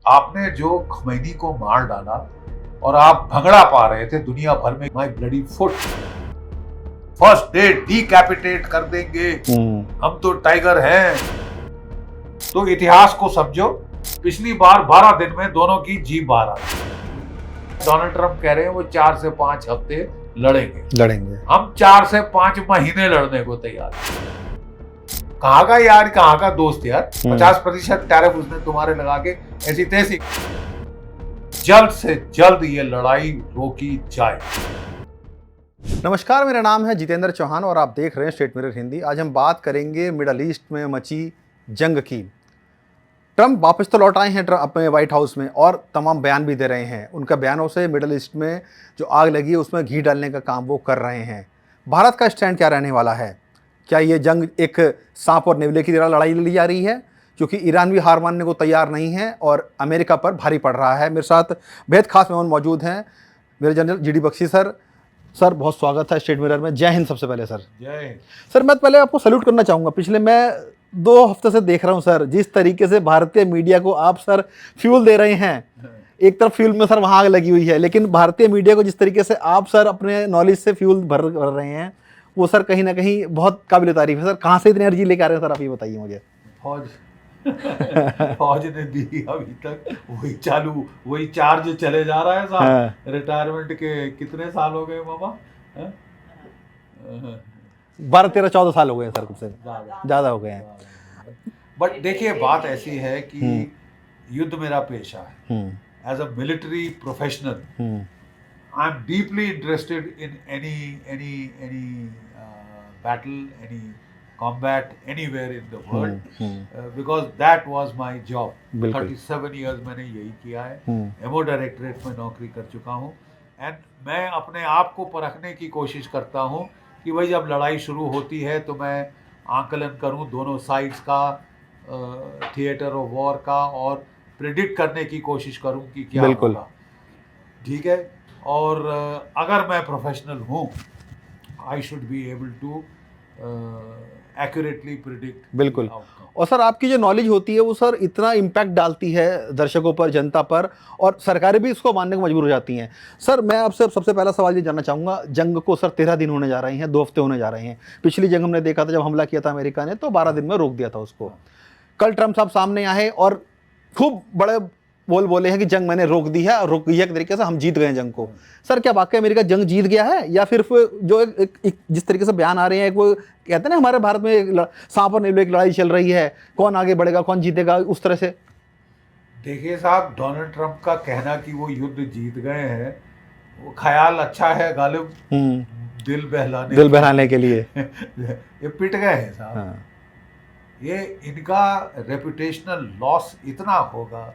आपने जो खमैनी को मार डाला और आप भंगड़ा पा रहे थे दुनिया भर में, माई ब्लडी फुट, फर्स्ट डे डिकैपिटेट कर देंगे, हम तो टाइगर हैं। तो इतिहास को समझो, पिछली बार 12 दिन में दोनों की जीभ बाहर आई। डोनाल्ड ट्रंप कह रहे हैं वो 4 से 5 हफ्ते लड़ेंगे, हम 4 से 5 महीने लड़ने को तैयार हैं। कहाँ का यार, कहाँ का दोस्त यार। 50% टैरिफ उसने तुम्हारे लगा के ऐसी तैसी। जल्द से जल्द ये लड़ाई रोकी जाए। नमस्कार, मेरा नाम है जितेंद्र चौहान और आप देख रहे हैं स्टेट मिरर हिंदी। आज हम बात करेंगे मिडल ईस्ट में मची जंग की। ट्रंप वापस तो लौट आए हैं अपने व्हाइट हाउस में और तमाम बयान भी दे रहे हैं। उनका बयानों से मिडल ईस्ट में जो आग लगी है उसमें घी डालने का काम वो कर रहे हैं। भारत का स्टैंड क्या रहने वाला है? क्या ये जंग एक सांप और नेवले की तरह लड़ाई लड़ी जा रही है? क्योंकि ईरान भी हार मानने को तैयार नहीं है और अमेरिका पर भारी पड़ रहा है। मेरे साथ बेहद खास मेहमान मौजूद हैं, मेरे General G D Bakshi sir. Sir बहुत स्वागत है स्टेट मिरर में। जय हिंद। सबसे पहले सर, जय हिंद। सर मैं पहले आपको सैल्यूट करना चाहूँगा। पिछले मैं 2 हफ्ते से देख रहा हूँ सर, जिस तरीके से भारतीय मीडिया को आप सर फ्यूल दे रहे हैं। एक तरफ फ्यूल में सर वहाँ आग लगी हुई है, लेकिन भारतीय मीडिया को जिस तरीके से आप सर अपने नॉलेज से फ्यूल भर रहे हैं वो सर कहीं ना कहीं बहुत काबिल तारीफ है। सर कहाँ से इतनी एनर्जी लेके आ रहे हैं सर, आप ये बताइए मुझे। फौज ने दी अभी तक, वही चालू, वही चार्ज चले जा रहा है साहब। रिटायरमेंट के कितने साल हो गए मामा? 12, 13, 14 साल हो गए सर, कुछ से ज़्यादा हो गए हैं। बट देखिए, बात ऐसी है कि युद्ध मेरा पेशा है। As a military professional I am deeply interested in any battle, any combat anywhere in the world, because that was my job. 37 years मैंने यही किया है। एमओ डायरेक्टरेट में नौकरी कर चुका हूँ एंड मैं अपने आप को परखने की कोशिश करता हूँ कि भाई जब लड़ाई शुरू होती है तो मैं आंकलन करूँ दोनों साइड्स का, थिएटर ऑफ वॉर का, और प्रिडिक्ट करने की कोशिश करूँ कि क्या होगा। ठीक है, और अगर मैं प्रोफेशनल हूँ, I should be able to accurately predict. बिल्कुल। और सर आपकी जो नॉलेज होती है वो सर इतना इम्पैक्ट डालती है दर्शकों पर, जनता पर, और सरकारें भी इसको मानने को मजबूर हो जाती हैं। सर मैं आपसे सबसे पहला सवाल ये जानना चाहूँगा, जंग को सर 13 दिन होने जा रहे हैं, 2 हफ्ते होने जा रहे हैं। पिछली जंग हमने देखा था, जब हमला किया था अमेरिका ने तो 12 दिन में रोक दिया था उसको। कल ट्रंप साहब सामने आए और खूब बड़े बोले हैं कि जंग मैंने रोक दी है और रोक दी है एक तरीके से, हम जीत गए जंग को। सर क्या वाकई अमेरिका जंग जीत गया है, या फिर जो एक जिस तरीके से बयान आ रहे हैं, वो कहते हैं ना हमारे भारत में सांप और नेवले की लड़ाई चल रही है, कौन आगे बढ़ेगा, कौन जीतेगा, उस तरह से? देखिए साहब, डोनाल्ड ट्रंप का कहना कि वो युद्ध जीत गए हैं, वो ख्याल अच्छा है गालिब, दिल बहलाने के लिए। ये पिट गए हैं साहब। ये इनका रेपुटेशनल लॉस इतना होगा,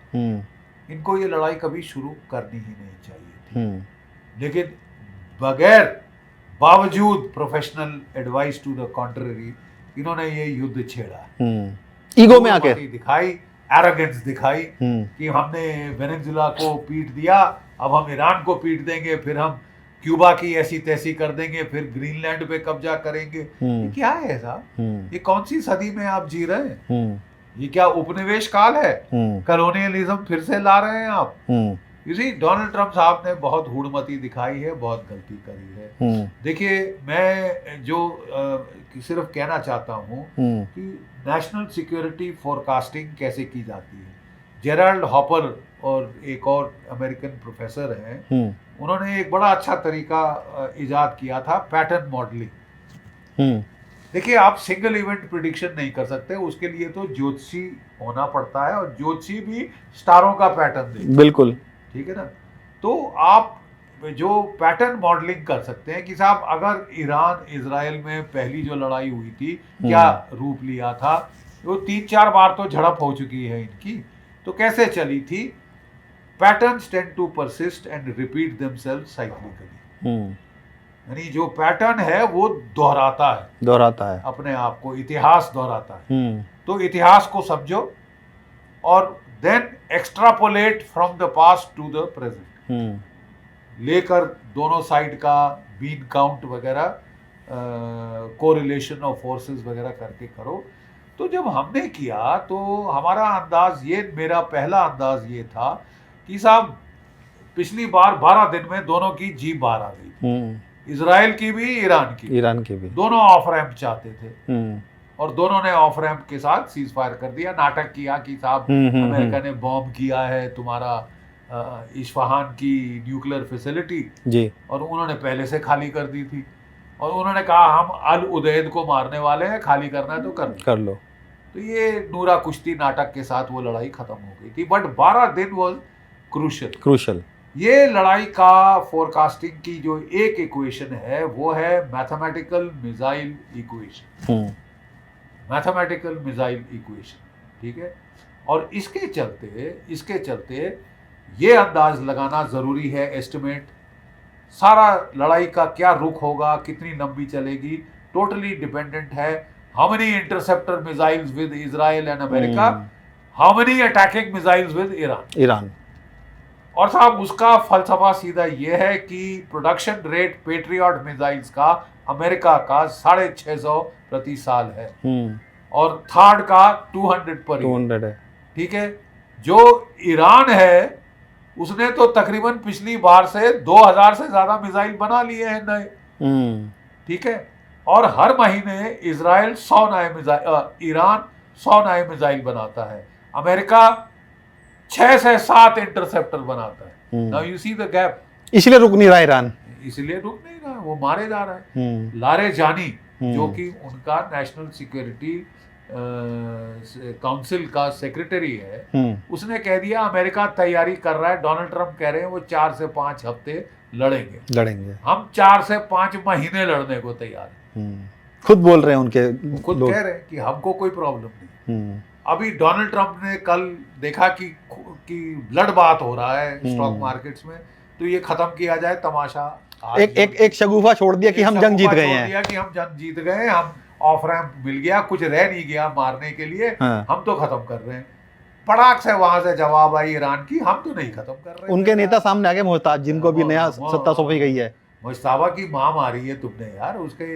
इनको ये लड़ाई कभी शुरू करनी ही नहीं चाहिए थी। लेकिन बावजूद professional advice to the contrary इन्होंने ये युद्ध छेड़ा। ईगो में आके दिखाई, एरोगेंस दिखाई कि हमने वेनेजुला को पीट दिया, अब हम ईरान को पीट देंगे, फिर हम क्यूबा की ऐसी तैसी कर देंगे, फिर ग्रीनलैंड पे कब्जा करेंगे। ये क्या है साहब? ये कौन सी सदी में आप जी रहे हैं? ये क्या उपनिवेश काल है? कॉलोनियलिज्म फिर से ला रहे हैं आप? इसी डोनाल्ड ट्रंप साहब ने बहुत हुड़मती दिखाई है, बहुत गलती करी है। देखिए, मैं जो सिर्फ कहना चाहता हूँ कि नेशनल सिक्योरिटी फोरकास्टिंग कैसे की जाती है। जेराल्ड हॉपर और एक और अमेरिकन प्रोफेसर हैं, उन्होंने एक बड़ा अच्छा तरीका इजाद किया था, पैटर्न मॉडलिंग। देखिए, आप सिंगल इवेंट प्रिडिक्शन नहीं कर सकते, उसके लिए तो ज्योतिषी होना पड़ता है, और ज्योतिषी भी स्टारों का पैटर्न देते हैं। बिल्कुल, ठीक है ना? तो आप जो पैटर्न मॉडलिंग कर सकते हैं कि साहब अगर ईरान इजराइल में पहली जो लड़ाई हुई थी क्या रूप लिया था, वो 3-4 बार तो झड़प हो चुकी है इनकी, तो कैसे चली थी? Patterns tend to persist and repeat themselves cyclically. यानी जो पैटर्न है वो दोहराता है अपने आप को, इतिहास दोहराता है। तो इतिहास को समझो और then extrapolate from the past to the present, लेकर दोनों साइड का बीन काउंट वगैरह, कोरिलेशन ऑफ फोर्सेस वगैरह करके करो, तो जब हमने किया तो हमारा अंदाज ये, मेरा पहला अंदाज ये था कि साहब पिछली बार 12 दिन में दोनों की जीप बाहर आ गई, इजराइल की भी, ईरान की भी, दोनों ऑफ रैंप चाहते थे और दोनों ने ऑफ रैंप के साथ सीज फायर कर दिया, नाटक किया कि साहब अमेरिका ने बॉम्ब किया है तुम्हारा इस्फहान की न्यूक्लियर फैसिलिटी जी, और उन्होंने पहले से खाली कर दी थी और उन्होंने कहा हम अल उदैद को मारने वाले हैं, खाली करना है तो कर लो। तो ये नूरा कुश्ती नाटक के साथ वो लड़ाई खत्म हो गई थी। बट 12 दिन वाज क्रूशल। ये लड़ाई का फोरकास्टिंग की जो एक इक्वेशन है वो है मैथमेटिकल मिसाइल इक्वेशन, ठीक है। और इसके चलते ये अंदाज लगाना जरूरी है, एस्टिमेट सारा लड़ाई का क्या रुख होगा, कितनी लंबी चलेगी, टोटली डिपेंडेंट है how many interceptor missiles with Israel and America, how many attacking missiles with Iran. और साहब उसका फलसफा सीधा ये है कि प्रोडक्शन रेट पेट्रियट मिसाइल्स का अमेरिका का 650 प्रति साल है और थर्ड का 200 पर 200 है, ठीक है। जो ईरान है उसने तो तकरीबन पिछली बार से 2000 से ज्यादा मिसाइल बना लिए हैं नए, ठीक है। और हर महीने इजराइल 100 नए मिसाइल, ईरान 100 नए मिसाइल बनाता है, अमेरिका 6 से 7 इंटरसेप्टर बनाता है। Now you see the gap. इसलिए रुक नहीं रहा, वो मारे जा रहा है। लारे जानी जो कि उनका नेशनल सिक्योरिटी काउंसिल का सेक्रेटरी है, उसने कह दिया अमेरिका तैयारी कर रहा है, डोनाल्ड ट्रंप कह रहे हैं वो 4 से 5 हफ्ते लड़ेंगे, हम 4 से 5 महीने लड़ने को तैयार हैं। खुद बोल रहे हैं, खुद कह रहे हैं कि हमको कोई प्रॉब्लम नहीं। अभी डोनाल्ड ट्रंप ने कल देखा कि ब्लड बात हो रहा है स्टॉक मार्केट्स में, तो ये खत्म किया जाए तमाशा। एक शगुफा छोड़ दिया कि हम जंग जीत गए, हम ऑफ रैंप मिल गया, कुछ रह नहीं गया मारने के लिए, हम तो खत्म कर रहे हैं। पड़ाक से वहां से जवाब आई ईरान की, हम तो नहीं खत्म कर रहे। उनके नेता सामने आ गए, मोहताज, जिनको भी नया सत्ता सौंपी गई है। मुश्ताबा की माँ मारी है तुमने यार, उसके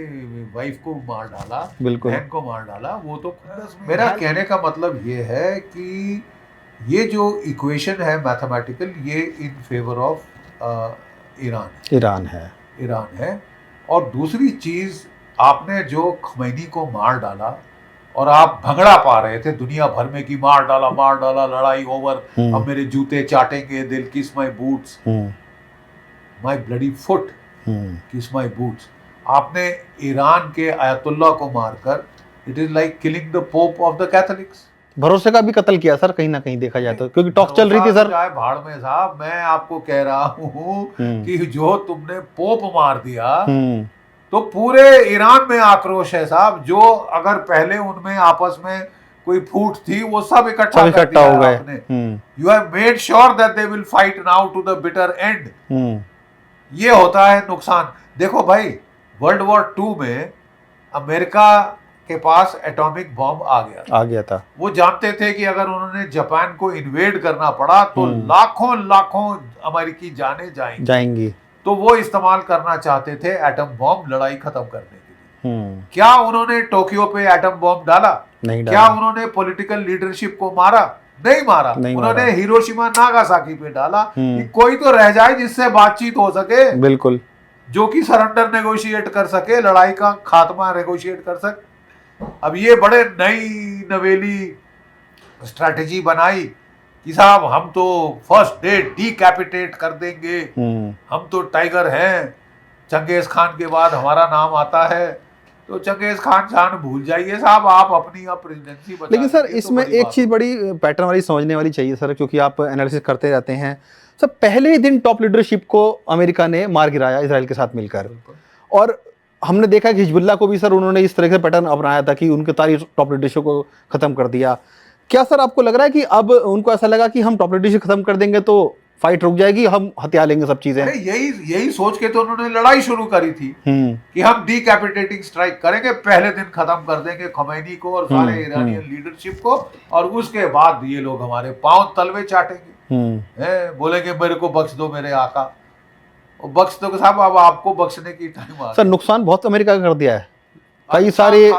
वाइफ को मार डाला, बहन को मार डाला, वो तो मेरा कहने का मतलब ये है कि ये जो इक्वेशन है मैथमेटिकल, ये इन फेवर ऑफ ईरान है। और दूसरी चीज, आपने जो खमैनी को मार डाला और आप भंगड़ा पा रहे थे दुनिया भर में कि मार डाला, लड़ाई ओवर, अब मेरे जूते चाटेंगे, दिल किस माई बूट्स, माई ब्लडी फुट किस माई बूट्स। आपने ईरान के आयतुल्ला को मारकर, it is like killing the pope of the Catholics. भरोसे का भी कत्ल किया सर, कहीं ना कहीं देखा जाए तो, क्योंकि टॉक चल रही थी सर। भाड़ में साहब, मैं आपको कह रहा हूँ कि जो तुमने पोप मार दिया तो पूरे ईरान में आक्रोश है साहब। जो अगर पहले उनमें आपस में कोई फूट थी वो सब इकट्ठा हो गए। You have made sure that they will fight now to the bitter end. ये होता है नुकसान। देखो भाई, वर्ल्ड वॉर 2 में अमेरिका के पास एटॉमिक बॉम्ब आ गया था। वो जानते थे कि अगर उन्होंने जापान को इन्वेड करना पड़ा तो लाखों अमेरिकी जाने जाएंगी। तो वो इस्तेमाल करना चाहते थे एटम बॉम्ब, लड़ाई खत्म करने के लिए। क्या उन्होंने टोक्यो पे एटम बॉम्ब डाला? नहीं डाला। क्या उन्होंने पॉलिटिकल लीडरशिप को मारा? नहीं मारा। उन्होंने हिरोशिमा नागासाकी पे डाला कि कोई तो रह जाए जिससे बातचीत हो सके, बिल्कुल, जो कि सरेंडर नेगोशिएट कर सके, लड़ाई का खात्मा नेगोशिएट कर सके। अब ये बड़े नई नवेली स्ट्रैटेजी बनाई कि साहब हम तो फर्स्ट डे डिकैपिटेट कर देंगे, हम तो टाइगर हैं, चंगेज खान के बाद हमारा नाम आता है। तो चंगेज खान जान भूल जाइए साहब, आप अपनी प्रेसिडेंसी बचा। लेकिन सर इसमें एक चीज बड़ी पैटर्न वाली समझने वाली चाहिए सर, क्योंकि आप एनालिसिस करते रहते हैं। सर पहले ही दिन टॉप लीडरशिप को अमेरिका ने मार गिराया इजराइल के साथ मिलकर, और हमने देखा कि हिजबुल्लाह को भी सर उन्होंने इस तरह से पैटर्न अपनाया था कि उनके सारी टॉप लीडरशिप को खत्म कर दिया। क्या सर आपको लग रहा है कि अब उनको ऐसा लगा कि हम टॉप लीडरशिप खत्म कर देंगे तो फाइट रुक जाएगी, हम हथियार लेंगे सब चीजें? यही सोच के तो उन्होंने लड़ाई शुरू करी थी कि हम डिकैपिटेटिंग स्ट्राइक करेंगे, पहले दिन खत्म कर देंगे खमैनी को और सारे ईरानियन लीडरशिप को, और उसके बाद ये लोग हमारे पांव तलवे चाटेंगे, बोलेंगे मेरे को बख्श दो मेरे आका। बख्श दो साहब, अब आपको बख्शने की टाइम आ गई। सर नुकसान बहुत अमेरिका का कर दिया है, कई सारे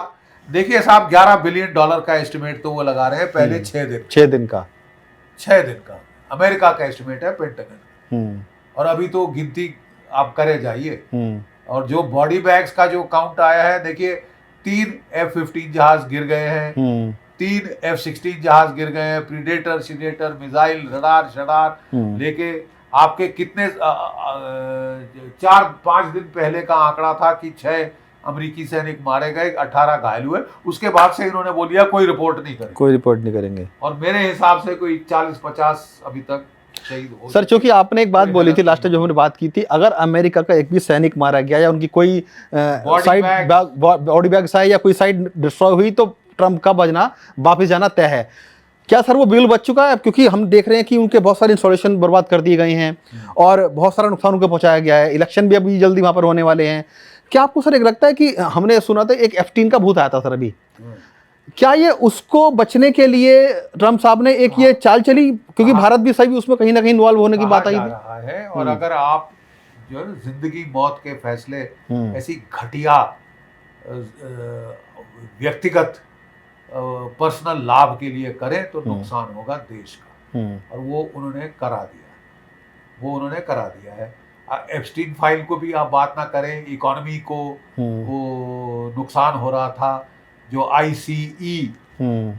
देखिए साहब, $11 बिलियन का एस्टिमेट तो वो लगा रहे हैं पहले 6 दिन का 6 दिन का अमेरिका का एस्टिमेट है, पेंटागन। और अभी तो गिनती आप करे जाइए। और जो बॉडी बैग्स का जो काउंट आया है, देखिए 3 F-15 जहाज गिर गए हैं, 3 F-16 जहाज गिर गए हैं, प्रीडेटर, शिडेटर, मिसाइल, रडार शडार लेके आपके कितने 4-5 दिन पहले का आंकड़ा था कि 6 अमेरिकी सैनिक मारे गए, 18 घायल हुए। उसके बाद से इन्होंने बोल दिया कोई रिपोर्ट नहीं करेंगे। और मेरे हिसाब से कोई 40-50 अभी तक शहीद हो। सर, चूंकि आपने एक बात बोली थी लास्ट टाइम जो हमने बात की थी, अगर अमेरिका का एक भी सैनिक मारा गया या उनकी कोई साइड बॉडी बैग्स आए या कोई साइड डिस्ट्रॉय हुई तो ट्रंप का वापस जाना तय है। क्या सर वो बिल बच चुका है? क्योंकि हम देख रहे हैं कि उनके बहुत सारे इंस्टॉलेशन बर्बाद कर दिए गए हैं और बहुत सारा नुकसान उनको पहुंचाया गया है। इलेक्शन भी अभी जल्दी वहां पर होने वाले हैं। क्या आपको सर एक लगता है कि हमने सुना था एक F-18 का भूत आया था सर अभी, क्या ये उसको बचने के लिए ट्रंप साहब ने एक ये चाल चली? क्योंकि भारत भी सही उसमें कहीं ना कहीं इन्वॉल्व होने की बात आई थी है। और अगर आप जो जिंदगी मौत के फैसले ऐसी घटिया व्यक्तिगत पर्सनल लाभ के लिए करें तो नुकसान होगा देश का। और वो उन्होंने करा दिया है। एप्स्टीन फाइल को भी आप बात ना करें, इकोनॉमी को वो नुकसान हो रहा था। जो ICE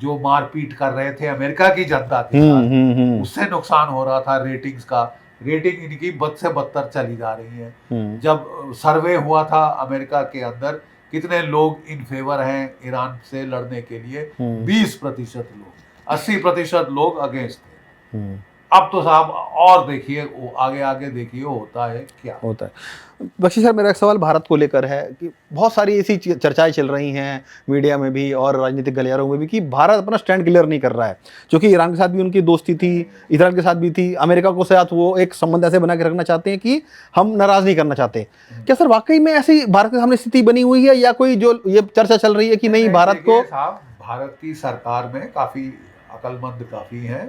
जो मारपीट कर रहे थे अमेरिका की जनता के साथ, उससे नुकसान हो रहा था। रेटिंग्स का रेटिंग इनकी बद से बदतर चली जा रही है। जब सर्वे हुआ था अमेरिका के अंदर कितने लोग इन फेवर हैं ईरान से लड़ने के लिए, 20% लोग, 80% लोग अगेंस्ट थे। अब तो साहब और देखिए आगे देखिए होता है क्या होता है। बख्शी सर, मेरा एक सवाल भारत को लेकर है कि बहुत सारी ऐसी चर्चाएं चल रही हैं मीडिया में भी और राजनीतिक गलियारों में भी कि भारत अपना स्टैंड क्लियर नहीं कर रहा है। क्योंकि ईरान के साथ भी उनकी दोस्ती थी, इजराइल के साथ भी थी, अमेरिका को साथ वो एक संबंध ऐसे बना के रखना चाहते हैं कि हम नाराज नहीं करना चाहते। क्या सर वाकई में ऐसी भारत के सामने स्थिति बनी हुई है या कोई जो ये चर्चा चल रही है कि नहीं भारत को? भारत की सरकार में काफी अक्लमंद काफी है।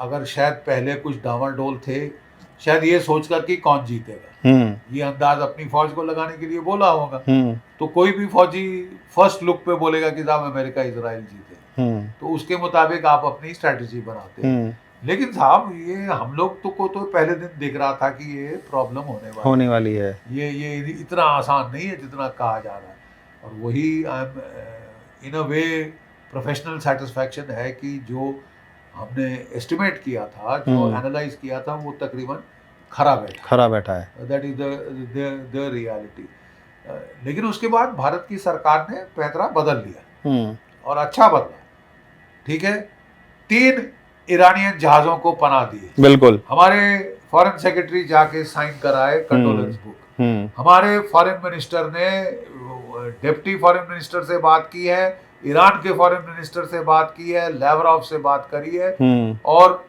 अगर शायद पहले कुछ डामाडोल थे, शायद ये सोचकर कि कौन जीतेगा, ये अंदाज अपनी फौज को लगाने के लिए बोला होगा। तो कोई भी फौजी फर्स्ट लुक पे बोलेगा कि साहब अमेरिका इजराइल जीते, तो उसके मुताबिक आप अपनी स्ट्रेटजी बनाते हैं। लेकिन साहब ये हम लोग को तो पहले दिन दिख रहा था कि ये प्रॉब्लम होने वाली है। ये इतना आसान नहीं है जितना कहा जा रहा है। और वही इन अ वे प्रोफेशनल सेटिस्फैक्शन है कि जो हमने एस्टिमेट किया था, जो एनालाइज किया था, वो तकरीबन खरा बैठा है। That is the reality. लेकिन उसके बाद भारत की सरकार ने पैंतरा बदल लिया और अच्छा बदला। ठीक है, 3 ईरानियन जहाजों को पनाह दिए। बिल्कुल। हमारे फॉरेन सेक्रेटरी जाके साइन कराए कंडोलेंस बुक। हमारे फॉरेन मिनिस्टर ने डिप्टी फॉरेन मिनिस्टर से बात की है, ईरान के फॉरेन मिनिस्टर से बात की है, लावरोव से बात करी है। और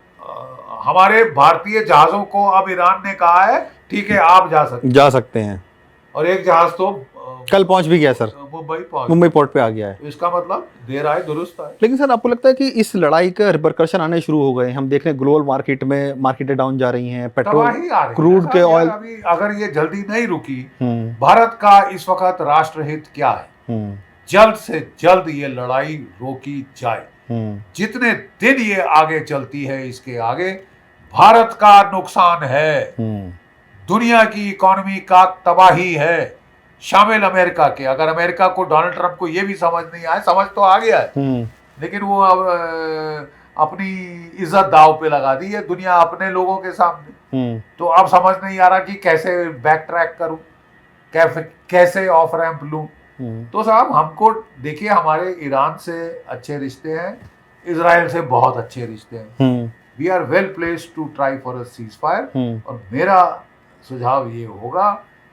हमारे भारतीय जहाजों को अब ईरान ने कहा है ठीक है आप जा सकते हैं। और एक जहाज तो कल पहुंच भी गया सर, मुंबई पोर्ट पे आ गया है। इसका मतलब देर आए दुरुस्त आए। लेकिन सर आपको लगता है कि इस लड़ाई का रिपरकशन आने शुरू हो गए? हम देख रहे हैं ग्लोबल मार्केट में मार्केटें डाउन जा रही हैं, पेट्रोल, क्रूड के ऑयल। अगर ये जल्दी नहीं रुकी, भारत का इस वक्त राष्ट्र हित क्या है? जल्द से जल्द ये लड़ाई रोकी जाए। जितने दिन ये आगे चलती है इसके आगे भारत का नुकसान है, दुनिया की इकोनॉमी का तबाही है, शामिल अमेरिका के। अगर अमेरिका को, डोनाल्ड ट्रंप को ये भी समझ नहीं आया, समझ तो आ गया है लेकिन वो अब अपनी इज्जत दाव पे लगा दी है दुनिया अपने लोगों के सामने। तो अब समझ नहीं आ रहा कि कैसे बैक ट्रैक करूं, कैसे ऑफ रैंप लूं। तो साहब हमको देखिए, हमारे ईरान से अच्छे रिश्ते हैं, इजराइल से बहुत अच्छे रिश्ते हैं। We are well placed to try for a ceasefire. और मेरा सुझाव ये होगा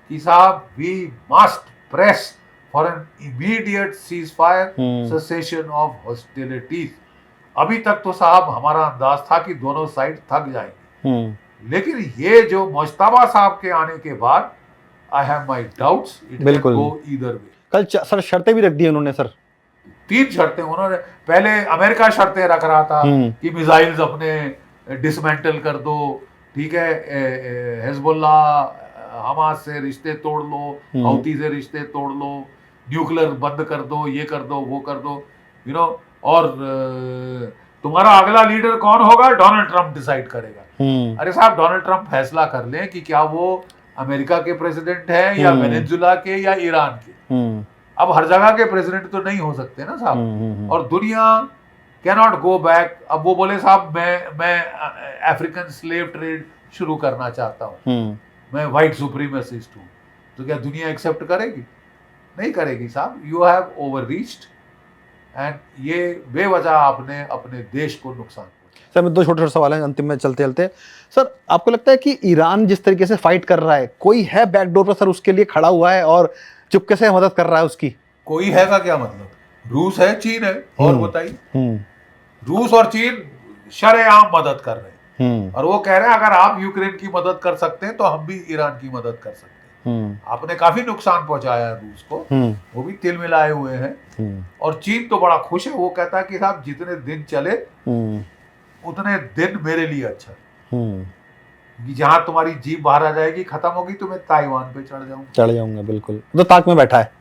कि साहब we must press for an immediate ceasefire, cessation of hostilities. अभी तक तो साहब हमारा अंदाज था कि दोनों साइड थक जाएंगे, लेकिन ये जो मुश्तबा साहब के आने के बाद I have my doubts, it can go either way. कल सर शर्तें भी रख दी उन्होंने सर, 3 शर्तें उन्होंने। पहले अमेरिका शर्तें रख रहा था कि मिसाइल्स अपने डिसमेंटल कर दो, ठीक है, हिजबुल्लाह हमास से रिश्ते तोड़ लो, हौती से रिश्ते तोड़ लो, न्यूक्लियर बंद कर दो, ये कर दो, वो कर दो, यू नो। और तुम्हारा अगला लीडर कौन होगा, डोनाल्ड ट्रंप डिसाइड करेगा। अरे साहब, डोनाल्ड ट्रंप फैसला कर लें कि क्या वो अमेरिका के प्रेसिडेंट हैं या वेनेजुला के या ईरान के। अब हर जगह के प्रेसिडेंट तो नहीं हो सकते ना साहब। और दुनिया कैन नॉट गो बैक। अब वो बोले साहब मैं अफ्रीकन स्लेव ट्रेड शुरू करना चाहता हूँ, मैं व्हाइट सुप्रीमेसिस्ट हूँ, तो क्या दुनिया एक्सेप्ट करेगी? नहीं करेगी साहब। You have over reached and ये बेवजह आपने अपने देश को नुकसान। सर मैं दो छोटे छोटे सवाल हैं अंतिम में चलते चलते। सर आपको लगता है कि ईरान जिस तरीके से फाइट कर रहा है, कोई है बैकडोर पर सर उसके लिए खड़ा हुआ है और चुपके से मदद कर रहा है उसकी? कोई है का क्या मतलब? रूस है, चीन है, और बताइए। रूस और चीन शरेआम मदद कर रहे हैं और वो कह रहे हैं अगर आप यूक्रेन की मदद कर सकते हैं तो हम भी ईरान की मदद कर सकते हैं। आपने काफी नुकसान पहुंचाया है रूस को, वो भी तिल मिलाए हुए हैं। और चीन तो बड़ा खुश है, वो कहता है कि साहब जितने दिन चले उतने दिन मेरे लिए अच्छा कि जहां तुम्हारी जीप बाहर आ जाएगी, खत्म होगी, तो मैं ताइवान पे चढ़ जाऊंगा। बिल्कुल, तो ताक में बैठा है।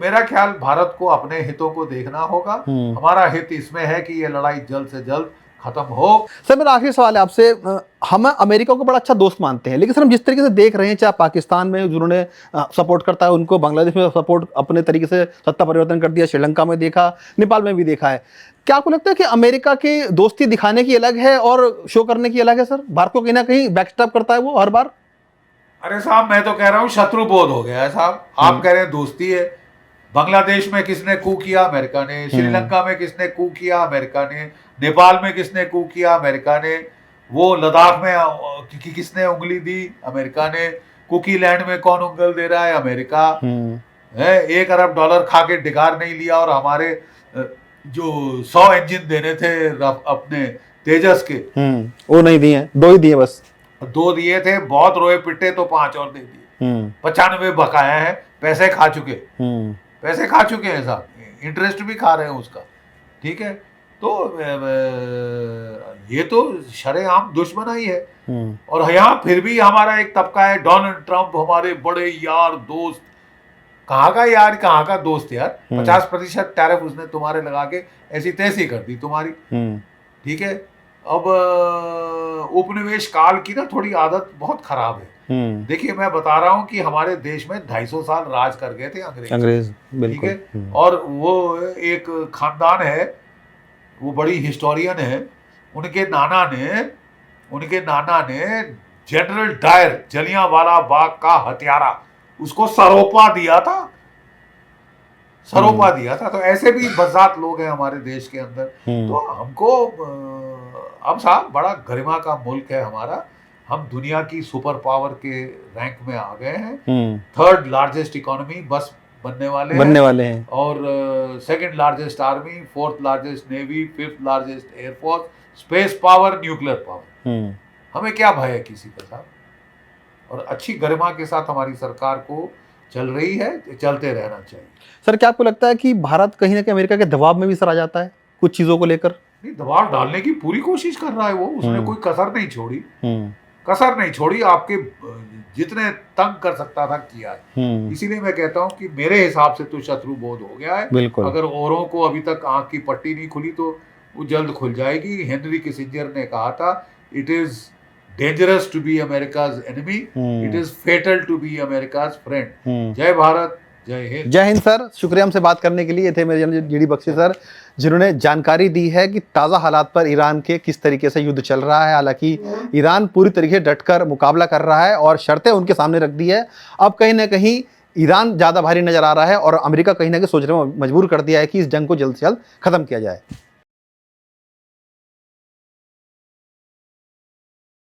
मेरा ख्याल भारत को अपने हितों को देखना होगा। हमारा हित इसमें है कि ये लड़ाई जल्द से जल्द खत्म हो। सर मेरा आखिरी सवाल है आपसे, हम अमेरिका को बड़ा अच्छा दोस्त मानते हैं, लेकिन सर हम जिस तरीके से देख रहे हैं, चाहे पाकिस्तान में जिन्होंने सपोर्ट करता है उनको, बांग्लादेश में सपोर्ट अपने तरीके से सत्ता परिवर्तन कर दिया, श्रीलंका में देखा, नेपाल में भी देखा है, क्या आपको लगता है कि अमेरिका की दोस्ती दिखाने की अलग है और शो करने की अलग है? सर भारत को कहीं ना कहीं बैकस्टैप करता है वो हर बार। अरे साहब, मैं तो कह रहा हूँ शत्रु बोध हो गया है साहब। आप कह रहे हैं दोस्ती है। बांग्लादेश में किसने कू किया? अमेरिका ने। श्रीलंका में किसने कू किया? अमेरिका ने। नेपाल में किसने कू किया? अमेरिका ने। वो लद्दाख में किसने उंगली दी? अमेरिका ने। कुकी लैंड में कौन उंगल दे रहा है? अमेरिका है। $1 अरब खा के डिगार नहीं लिया और हमारे जो 100 इंजन देने थे अपने तेजस के, वो नहीं दिए, 2 ही दिए, बस 2 दिए थे। बहुत रोए पिटे तो 5 और दे दिए। 95 बकाया है, पैसे खा चुके, पैसे खा चुके हैं साहब, इंटरेस्ट भी खा रहे हैं उसका। ठीक है, तो ये तो शरेआम दुश्मनाई है। और यहाँ फिर भी हमारा एक तबका है, डोनाल्ड ट्रंप हमारे बड़े यार दोस्त। कहाँ का यार, कहाँ का दोस्त यार? 50% टैरिफ उसने तुम्हारे लगा के ऐसी तैसी कर दी तुम्हारी। ठीक है, अब उपनिवेश काल की ना थोड़ी आदत बहुत खराब है। देखिए, मैं बता रहा हूं कि हमारे देश में 250 साल राज कर गए थे अंग्रेज। ठीक है, और वो एक खानदान है, वो बड़ी हिस्टोरियन है। उनके नाना ने जनरल डायर, जलियांवाला बाग का हत्यारा, उसको सरोपा दिया था। तो ऐसे भी बज़ात लोग हैं हमारे देश के अंदर। तो हमको अब साहब बड़ा गरिमा का मुल्क है हमारा। हम दुनिया की सुपर पावर के रैंक में आ गए हैं। 3rd लार्जेस्ट इकोनॉमी बस बनने वाले हैं। और 2nd largest army, 4th largest navy, 5th largest air force, space power, nuclear power. हमें क्या भय है किसी का साहब? और अच्छी गरिमा के साथ हमारी सरकार को चल रही है, चलते रहना चाहिए। सर क्या आपको लगता है कि भारत कहीं ना कहीं अमेरिका के दबाव में भी सर आ जाता है कुछ चीजों को लेकर? नहीं, दबाव डालने की पूरी कोशिश कर रहा है वो। उसने कोई कसर नहीं छोड़ी। आपके जितने तंग कर सकता था किया है। इसीलिए मैं कहता हूं कि मेरे हिसाब से तो शत्रु बोध हो गया है। अगर औरों को अभी तक आंख की पट्टी नहीं खुली तो वो जल्द खुल जाएगी। हेनरी किसिंजर ने कहा था, it is dangerous to be America's enemy, it is fatal to be America's friend. जय भारत, जय हिंद। जय हिंद सर, शुक्रिया हमसे बात करने के लिए। थे मेरे जीडी बख्शी सर, जिन्होंने जानकारी दी है कि ताज़ा हालात पर ईरान के किस तरीके से युद्ध चल रहा है। हालांकि ईरान पूरी तरीके से डटकर मुकाबला कर रहा है और शर्तें उनके सामने रख दी है। अब कहीं ना कहीं ईरान ज़्यादा भारी नजर आ रहा है और अमेरिका कहीं ना कहीं सोचने में मजबूर कर दिया है कि इस जंग को जल्द से जल्द खत्म किया जाए।